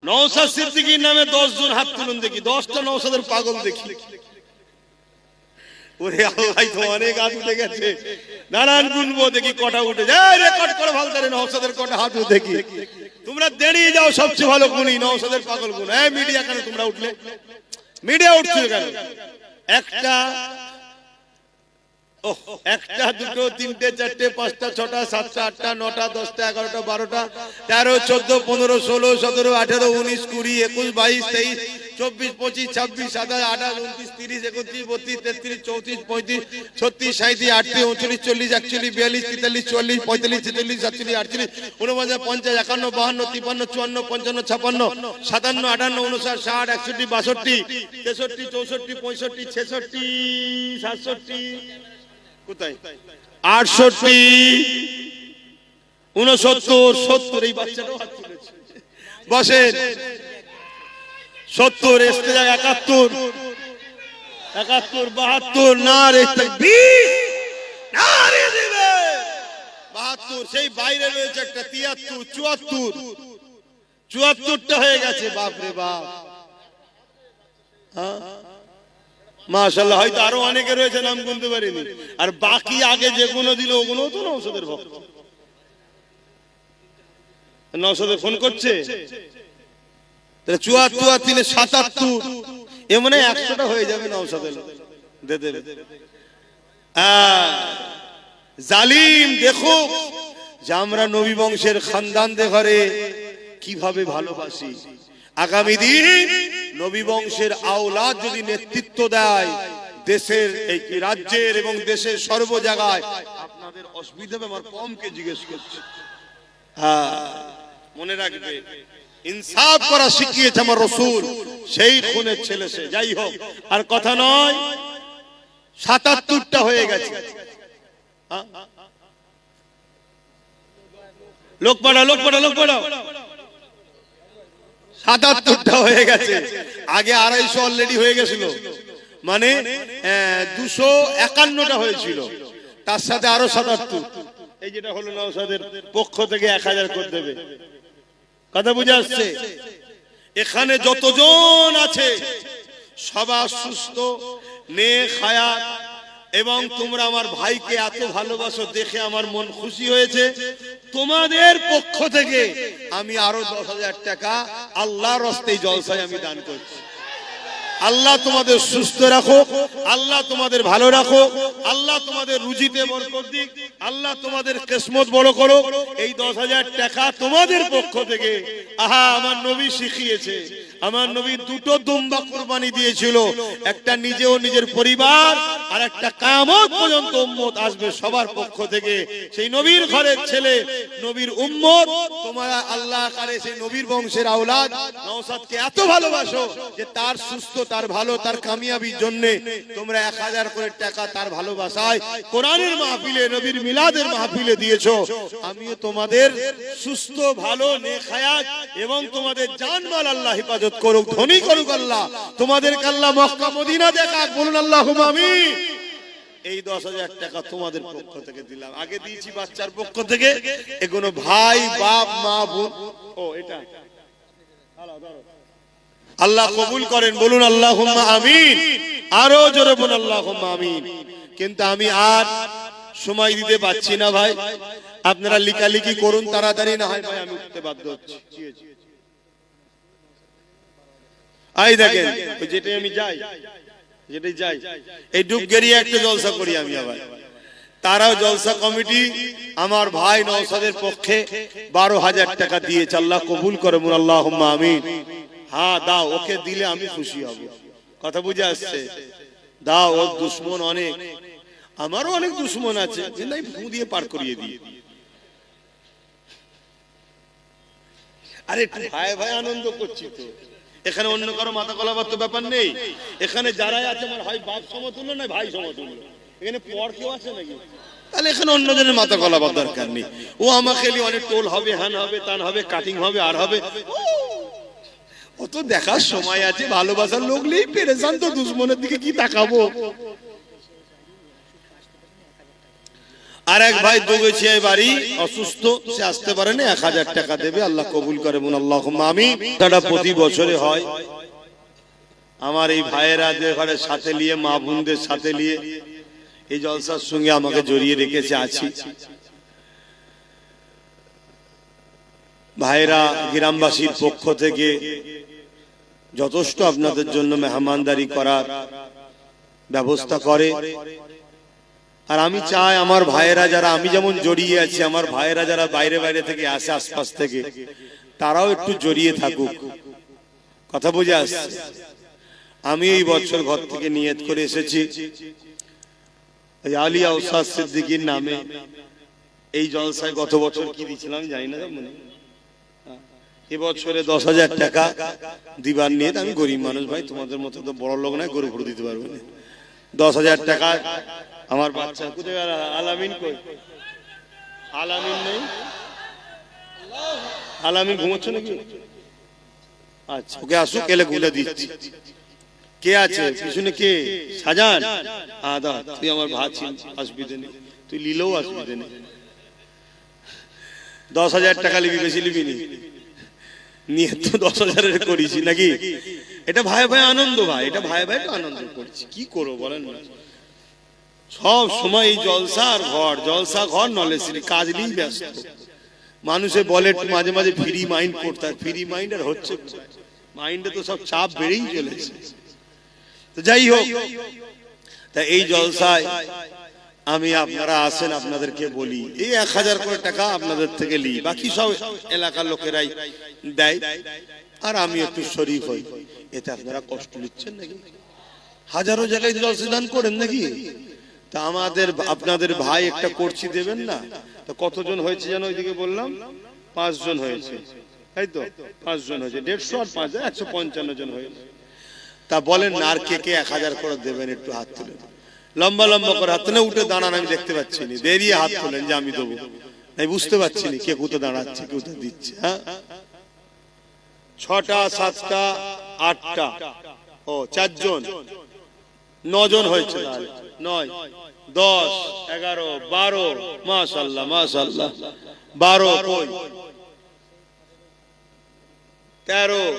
নওশাদ সিদ্দিকীর নামে 10 জন হাত তুলুন দেখি, 10টা নওশাদের পাগল দেখি। ওরে আল্লাহ, তো অনেক হাত উঠে গেছে। নারায়ণ গুনবো দেখি কটা উঠে যায়। রেকর্ড করে ভালো করে নওশাদের কটা হাত উঠে দেখি। তোমরা দেরিয়ে যাও, সবচেয়ে ভালো গুণী নওশাদের পাগল গুণ। এই মিডিয়া কেন তোমরা উঠলে? মিডিয়া উঠছে কেন? একটা, একটা, দুটো, তিনটে, চারটে, পাঁচটা, ছটা, সাতটা, আটটা, নটা, 10টা, 11টা, 12টা, 13, 14, 15, 16, 17, 18, 19, 20, 21, 22, 23, 24, 25, 26, 27, 28, 29, 30, 31, 32, 33, 34, 35, 36, 37, 38, 39, 40, 41, 42, 43, 44, 45, 46, 47, 48, 49, 50, 51, 52, 53, 54, 55, 56, 57, 58, 59, 60, 61, 62, 63, 64, 65, 66, 67, কোথায় 68, 69, 70। এই বাচ্চাটাও হাত তুলেছে। বসেন। 70, এসতে যায় 71, 72, নারে তাকবীর, নারে দিবে 72। সেই বাইরে রয়েছে একটা 73, 74, 74টা হয়ে গেছে। বাপ রে বাপ, মাশাআল্লাহ। হয়তো আরো অনেকে রয়েছে, নাম গুনতে পারিনি। আর বাকি আগে যেগুলো দিল ওগুলো তো নওশাদের ভক্ত। নওশাদে ফোন করছে 74, 3, 77, এ মানে 100টা হয়ে যাবে নওশাদের দে দেবে। জালিম দেখো যে আমরা নবী বংশের খানদানদের ঘরে কিভাবে ভালোবাসি। আগামী দিন নবী বংশের আওলাদ যদি নেতৃত্ব দেয় দেশের, এই রাজ্যের এবং দেশের সর্ব জায়গায়, আপনাদের অসুবিধা হবে? আমার কমকে জিজ্ঞেস করছে। মনে রাখবে, ইনসাফ করা শিখিয়েছে আমার রাসূল, সেই খুনের ছেলে সে। যাই হোক, আর কথা নয়। 77টা হয়ে গেছে। লোক পড়াও, লোক পড়াও, লোক পড়াও। 77টা হয়ে গেছে। আগে 250 অলরেডি হয়ে গেছিল, মানে 251টা হয়েছিল, তার সাথে আরো 77। এই যেটা হলো নওশাদের পক্ষ থেকে 1000 করে দেবে। কথা বুঝে আসছে? এখানে যতজন আছে সবার সুস্থ, নেক হায়াত, এবং তোমরা আমার ভাইকে এত ভালোবাসো দেখে আমার মন খুশি হয়েছে। তোমাদের পক্ষ থেকে আমি আরো 10,000 টাকা আল্লাহর রাস্তায় জলসায় আমি দান করছি। আল্লাহ তোমাদের সুস্থ রাখো, আল্লাহ তোমাদের ভালো রাখো, আল্লাহ তোমাদের রুজিতে বরকত দিক, আল্লাহ তোমাদের কিসমত বড় করো। এই 10,000 টাকা তোমাদের পক্ষ থেকে। আমার নবী শিখিয়েছে, আমার নবী 2টো দুম্বা কুরবানি দিয়েছিল, একটা নিজে ও নিজের পরিবার, আর একটা কিয়ামত পর্যন্ত উম্মত আসবে সবার পক্ষ থেকে। সেই নবীর ঘরের ছেলে, নবীর উম্মত, তোমরা আল্লাহ করে সেই নবীর বংশের আওলাদ নওশাদকে এত ভালোবাসো যে তার সুস্থ, তার ভালো, তার কামিয়াবির জন্য তোমরা 1000 করে টাকা তার ভালোবাসায় কোরআনের মাহফিলে, নবীর মিলাদের মাহফিলে দিয়েছো। আমিও তোমাদের সুস্থ, ভালো, নেক হায়াত এবং তোমাদের জানমাল আল্লাহ হেফাজত করুক, ধনী করুক আল্লাহ। তোমাদেরকে আল্লাহ মক্কা মদিনা দেখাক, বলুন আল্লাহুম্মা আমিন। এই 10,000 টাকা তোমাদের পক্ষ থেকে দিলাম। আগে দিয়েছি বাচ্চার পক্ষ থেকে, এগুলো ভাই, বাপ, মা, বোন। ও এটা আল্লাহ কবুল করেন, বলুন আল্লাহুম্মা আমিন। আরো জোরে বলুন আল্লাহুম্মা আমিন। কিন্তু আমি আর সময় দিতে পারছি না ভাই, আপনারা লিখালিখি করুন তাড়াতাড়ি, না হয় ভাই আমি উঠতে বাধ্য হচ্ছি। আই দেখেন, যেটাই আমি যাই, যেটাই যাই, এই ডুবগেরিয়া একটা জলসা করি আমি। আবার তারাও জলসা কমিটি আমার ভাই নওশাদের পক্ষে 12,000 টাকা দিয়েছে। আল্লাহ কবুল করে, বলুন আল্লাহুম্মা আমিন। হ্যাঁ দাও, ওকে দিলে আমি খুশি হব। কথা বুঝে আসছে? দাও, ওর দুশ্মন অনেক, আমারও অনেক দুশ্মন আছে, কিন্তু আমি ফু দিয়ে পার করিয়ে দিই। আরে ভাই ভাই আনন্দ করছি তো, এখানে অন্য কারো মাথা গলাবার তো ব্যাপার নেই। এখানে যারাই আছে আমার হয় বাপ সমতুল্য, নয় ভাই সমতুল্য। এখানে পর কেউ আছে নাকি? তাহলে এখানে অন্যজনের মাথা গলাবার দরকার নেই। ও আমাকে অনেক টোল হবে, হ্যান হবে, তান হবে, কাটিং হবে, আর হবে, ও তো দেখার সময় আছে। ভালোবাসার লোক নেই, পেরেশান তো, দুশ্মনের দিকে কি তাকাবো। আর এক ভাই দুগেছিয়ায় বাড়ি, অসুস্থ, সে আসতে পারে না, 1000 টাকা দেবে, আল্লাহ কবুল করে বলুন আল্লাহুম্মা আমিন। এটা প্রতি বছরে হয়। আমার এই ভাইয়েরা যে ঘরে সাথে নিয়ে, মা বোনদের সাথে নিয়ে এই জলসার সঙ্গে আমাকে জড়িয়ে রেখেছে আছি। ভাইরা গ্রামবাসীর পক্ষ থেকে যথেষ্ট আপনাদের জন্য মেহমানদারি করার ব্যবস্থা করে। আর আমি চাই আমার ভাইয়েরা যারা, আমি যেমন জড়িয়ে আছি, আমার ভাইয়েরা যারা বাইরে বাইরে থেকে আসে, আশপাশ থেকে, তারাও একটু জড়িয়ে থাকুক। কথা বুঝে আসছে? আমি এই বছর ঘর থেকে নিয়ত করে এসেছি, আলিয়া উস্তাদ সিদ্দিকীর নামে এই জলসায় গত বছর কি দিয়েছিলাম জানি না, এবছরে 10,000 টাকা দিবার নিয়ে। আমি গরিব মানুষ ভাই, তোমাদের মতো তো বড় লোক নয়, গরু ভরে দিতে পারবো না। 10,000 টাকা আমার বাচ্চা, কোথায় আলামিন? কই আলামিন? নেই আলামিন, ঘুমোচ্ছ নাকি? আচ্ছা, ওকে আসুক, এলে গুলে দিচ্ছি। কে আছে পিছনে? কে? সাজান? আদা, তুই আমার ভাত, অসুবিধে নেই, তুই লিলেও অসুবিধে নেই। 10,000 টাকা লিবি, বেশি লিবি নি, নিয়ে তো 10,000 করেছি নাকি? এটা ভাই ভাই আনন্দ, ভাই এটা ভাই ভাই আনন্দ করছি, কি করবো বলেন? সব সময় এই জলসার ঘর, জলসা ঘর, নলেজ কাজ নিয়েই ব্যস্ত। মানুষে বলে মাঝে মাঝে ফ্রি মাইন্ড করতে, ফ্রি মাইন্ড আর হচ্ছে, মাইন্ডে তো সব চাপ বেড়েই চলেছে। তো যাই হোক, তা এই জলসায় আমি, আপনারা আসেন, আপনাদেরকে বলি, এই 1000 করে টাকা আপনাদের থেকে লি, বাকি সব এলাকার লোকেরাই দেয়, আর আমি একটু শরীফ হই। এতে আপনারা কষ্ট নিচ্ছেন নাকি? হাজারো জায়গায় জলসা দান করেন নাকি? তা আমাদের, আপনাদের ভাই একটা করছি দেবেন না? তো কতজন হয়েছে যেন ওইদিকে বললাম? 5 জন হয়েছে, তাই তো? 5 জন হয়েছে, 150 আর 5, 155 জন হয়েছে। তা বলেন না, আর কে কে 1000 করে দেবেন? একটু হাত তুলেন, লম্বা লম্বা করে হাত তুলে, উঠে দাঁড়ান, আমি দেখতে পাচ্ছি না, দেরিয়ে হাত তুলেন যে আমি দেবো, আমি বুঝতে পারছি না কে কোথায় দাঁড়াচ্ছে, কে কোথায় দিচ্ছে। হ্যাঁ, 6টা 7টা 8টা, ও 4 জন, 9 জন হয়েছে, 9 10 11 12, মাশাআল্লাহ মাশাআল্লাহ, 12 কই 13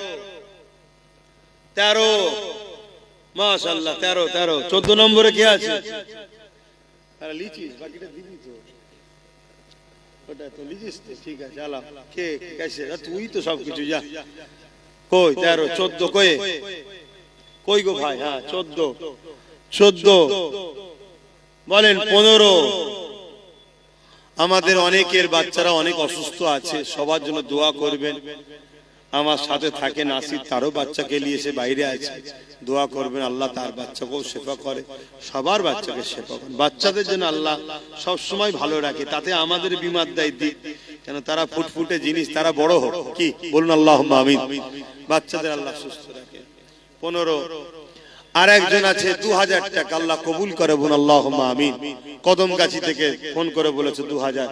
মাশাআল্লাহ, 13 14 নম্বরে কে আছে? আরে লিচিস, বাকিটা দিবি তো, ওটা তো লিচিস তো, ঠিক আছে। আলা কে কেসে? তুই তো সব কিছু যা। কই 13 14 কই কই গো ভাই? হ্যাঁ 14 বলেন 15। আমাদের অনেকের বাচ্চারা অনেক অসুস্থ আছে, সবার জন্য দোয়া করবেন। আমার সাথে থাকে নাসির, তারও বাচ্চাকে নিয়ে এসে বাইরে আছে, দোয়া করবেন আল্লাহ তার বাচ্চাকেও শেফা করে, সবার বাচ্চাকে শেফা করে। বাচ্চাদের জন্য আল্লাহ সব সময় ভালো রাখে, তাতে আমাদের বিমার দায় দিক, কেন তারা ফুটফুটে জিনিস, তারা বড় হোক, কি বলুন আল্লাহুম্মা আমিন। বাচ্চাদের আল্লাহ সুস্থ রাখে। 15। আর একজন আছে 2000 টাকা, আল্লাহ কবুল করে বলুন আল্লাহুম্মা আমিন। কদমগাছি থেকে ফোন করে বলেছে 2000।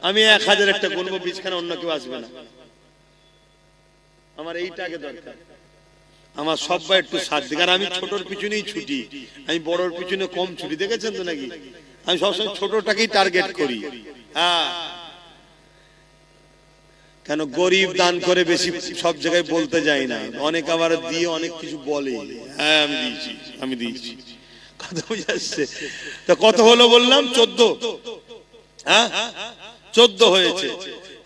আমি 1000 একটা গুনবো, বিছখানা অন্য কেউ আসবে না, আমার এইটাকে দরকার। আমার সবাই একটু সাথ দিক, আর আমি ছোটর পিছনেই ছুটি, আমি বড়র পিছনে কম ছুটি, দেখেছেন তো নাকি? আমি সবসময় ছোটটাকেই টার্গেট করি। হ্যাঁ, কেন গরিব দান করে বেশি সব জায়গায় বলতে যাই না, অনেক আবার দিয়ে অনেক কিছু বলে, হ্যাঁ আমি দিয়েছি, কথা বুঝে আসছে? তো কত হলো বললাম? 14। হ্যাঁ 14 হয়েছে।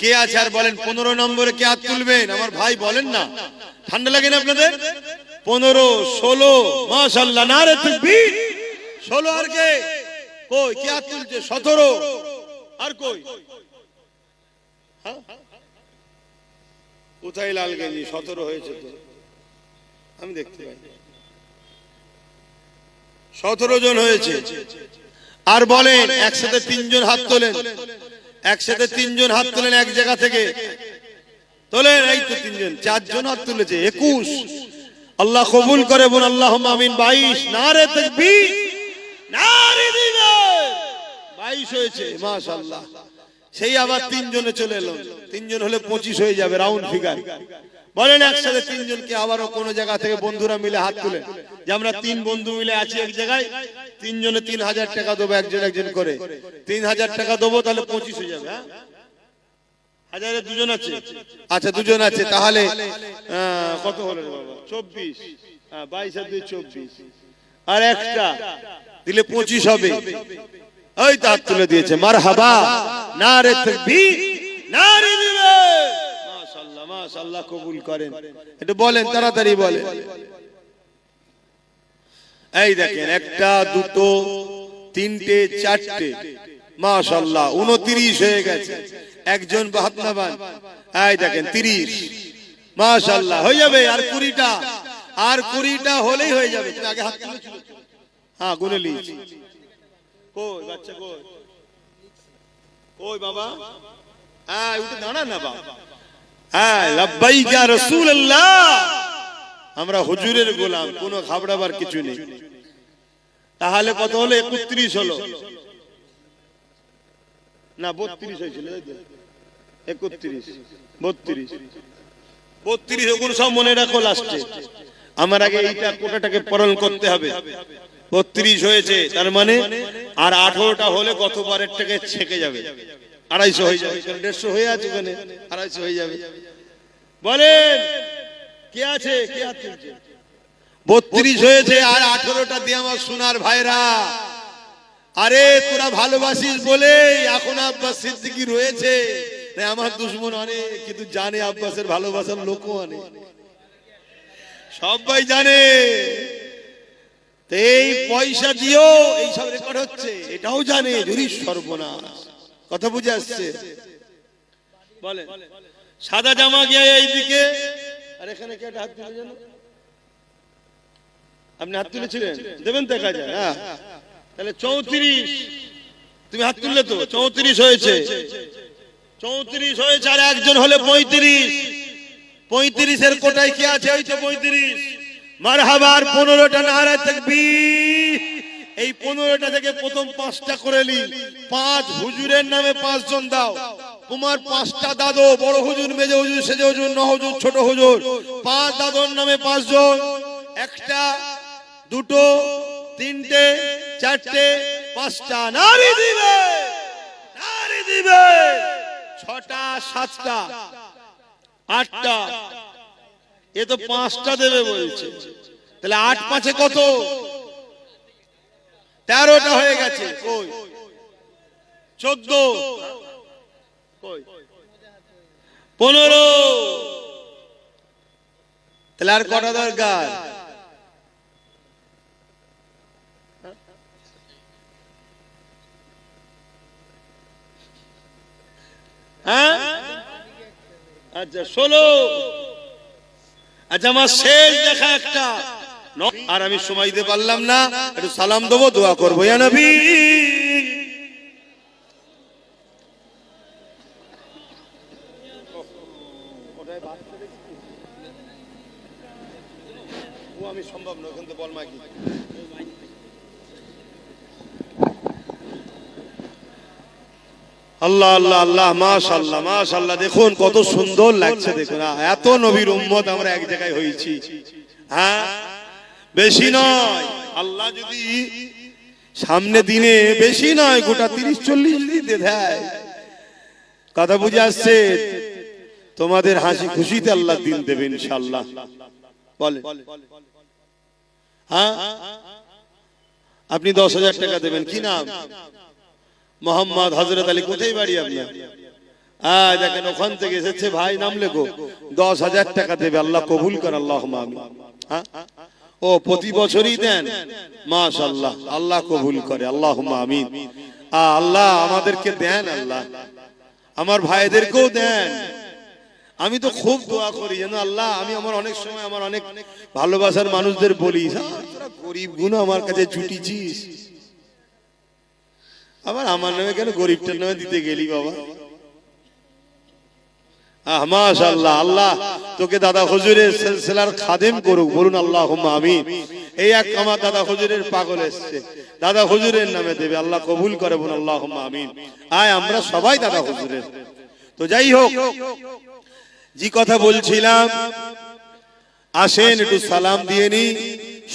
কে আছে আর বলেন 15 নম্বরে কে হাত তুলবেন? আমার ভাই বলেন না, ঠান্ডা লাগে না আপনাদের? 15 16 মাশাআল্লাহ, নারে তাকবীর। 16 আর কে? কই কে হাত তুলছে? 17 আর কই? হ্যাঁ কোথায় লালগঞ্জি? 17 হয়েছে তো, আমি দেখতে পাই 17 জন হয়েছে। আর বলেন একসাথে 3 জন হাত তোলেন, একসাথে 3 জন হাত তোলেন এক জায়গা থেকে তোলেন, এই তো 3 জন, 4 জন হাত তুলেছে, 21। আল্লাহ কবুল করে বলুন আল্লাহুম্মা আমিন। 22, নারে তাকবীর, নারে দিদার, 22 হয়েছে, মাশাআল্লাহ। সেই আবার 3 জনে চলে এলো, 3 জন হলে 25 হয়ে যাবে, রাউন্ড ফিগার। বলেন একসাথে তিনজনকে আবারও কোন জায়গা থেকে বন্ধুরা মিলে হাত তুলে, যে আমরা 3 বন্ধু মিলে আছি এক জায়গায়, তিনজনে 3000 টাকা দেবো, একজন একজন করে 3000 টাকা দেবো, তাহলে 25 হয়ে যাবে। হ্যাঁ, হাজারে দুজন আছে, আচ্ছা দুজন আছে, তাহলে কত হলো রে বাবা? 24, 22 আর 2 24, আর একটা দিলে 25 হবে। ওই তো হাত তুলে দিয়েছে, মারহাবা, নারে তাকবীর, নারে দিবে। মাশাআল্লাহ মাশাআল্লাহ, কবুল করেন। একটু বলেন, তাড়াতাড়ি বলেন। এই দেখেন, একটা দুটো তিনটে চারটে, মাশাআল্লাহ 29 হয়ে গেছে। একজন বাহাত্তরবান, এই দেখেন 30, মাশাআল্লাহ হয়ে যাবে। আর 20টা, আর 20টা হলেই হয়ে যাবে। তুমি আগে হাত তুলেছিল? হ্যাঁ, গুনে নিয়েছি। কই বাচ্চা, কই কই বাবা? হ্যাঁ, উঠে দাঁড়ান না বাবা। হ্যাঁ, লাব্বাইক ইয়া রাসূলুল্লাহ। আমরা হুজুরের গোলাম, কোনো ঘাবড়াবার কিছু নেই। তাহলে কত হলো? 31 হলো না, 32 হয়েছিল। 31, 32, 32 ওগুলো সব মনে রাখো লাস্টে। আমার আগে এইটা কোটাটাকে পূরণ করতে হবে। 32 হয়েছে, তার মানে আর 18টা হলে গতবারের টাকে ছেকে যাবে, 250 হয়ে যাবে। 150 হয়ে আছে, ওখানে 250 হয়ে যাবে। বলেন কে আছে, কে হাত তুলছে? 32 হয়েছে, আর 18টা দিয়ে আমার সোনার ভাইরা। আরে তোরা ভালোবাসিস বলে এখন আব্বাস সিদ্দিকী রয়েছে, আমার দুশমন অনেক, কিন্তু জানে আব্বাসের ভালোবাসার লোকও অনেক, সবাই জানে। এই পয়সা দিও এইসব রেকর্ড হচ্ছে, এটাও জানে। যদি সর্বনাশ, কথা বুঝে আসছে? বলেন, সাদা জামা গিয়ে এইদিকে, আর এখানে কে হাত তুলে জানো? আপনি হাত তুলেছিলেন, দেবেন দেখা যায়। হ্যাঁ, তাহলে 34, তুমি হাত তুললে তো 34 হয়েছে। 34 হয়েছে, আর একজন হলে 35। 35 এর কোটায় কি আছে? ওই তো 35। মারহাবা। আর 15টা নারে তাকবীর। এই 15টা থেকে প্রথম 5টা করে নি। 5 হুজুরের নামে 5 জন দাও। তোমার 5টা দাদু, বড় হুজুর, মেজো হুজুর, সেজে হুজুর, ন হুজুর, ছোট হুজুর, 5 দাদুর নামে 5 জন। একটা, দুটো, তিনটে, চারটে, 5টা নারী দিবে, নারী দিবে। 6টা, 7টা, 8টা, এ তো 5টা দেবে বলছে। তাহলে 8 5 কত? 13টা হয়ে গেছে। কই 14, কই 15। তাহলে আর কটা দরকার? হ্যাঁ, আচ্ছা 16। আচ্ছা, আমার শেষ দেখা একটা, আর আমি সময় দিতে পারলাম না, একটু সালাম দেবো, দোয়া করবো। ইয়া নবী, আমি সম্ভব নয়, কিন্তু বল মাগি। আল্লাহ আল্লাহ আল্লাহ, মাশাআল্লাহ মাশাআল্লাহ। দেখুন কত সুন্দর লাগছে, দেখুন এত নবীর উম্মত আমরা এক জায়গায় হয়েছি। হ্যাঁ, বেশি নয়, আল্লাহ যদি সামনে দিনে বেশি নয়, গোটা 30-40 দিতে দেয়, কথা বুঝে আসছে? তোমাদের হাসি খুশিতে আল্লাহ দিন দেবে ইনশাআল্লাহ। বলে, হ্যাঁ, আপনি 10,000 টাকা দেবেন। কি নাম? মোহাম্মদ হযরত আলী। কোথায় বাড়ি আপনার? দেখেন ওখান থেকে এসেছে ভাই, নাম লেখো। 10,000 টাকা দেবে, আল্লাহ কবুল করে, আল্লাহুম্মা আমিন। হ্যাঁ, ও প্রতি বছরই দেন, মাশাআল্লাহ, আল্লাহ কবুল করে, আল্লাহুম্মা আমিন। আল্লাহ আমাদেরকে দেন, আল্লাহ আমার ভাইদেরকেও দেন। আমি তো খুব দোয়া করি যেন আল্লাহ, আমি আমার অনেক সময় আমার অনেক ভালোবাসার মানুষদের বলি, তোরা গরিব গুলো আমার কাছে জুটিছিস, আবার আমার নামে কেন গরিবটার নামে দিতে গেলি বাবা? মাশাআল্লাহ, আল্লাহ তোকে দাদা হুজুরের সিলসিলার খাদেম করুক, বলুন আল্লাহুম্মা আমিন। এই এক আমার দাদা হুজুরের পাগল এসেছে, দাদা হুজুরের নামে দেবে, আল্লাহ কবুল করে, বলুন আল্লাহুম্মা আমিন। আমরা সবাই দাদা হুজুরের। তো যাই হোক, যে কথা বলছিলাম, আসেন একটু সালাম দিয়ে নি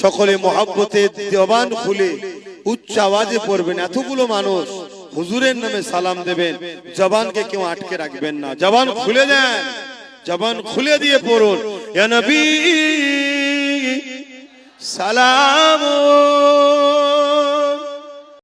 সকলে, মহব্বতে জবান খুলে উচ্চ আওয়াজে পড়বেন। এতগুলো মানুষ হুজুরের নামে সালাম দেবেন, জবানকে কেউ আটকে রাখবেন না, জবান খুলে দেন, জবান খুলে দিয়ে পড়ুন, ইয়া নবী সালাম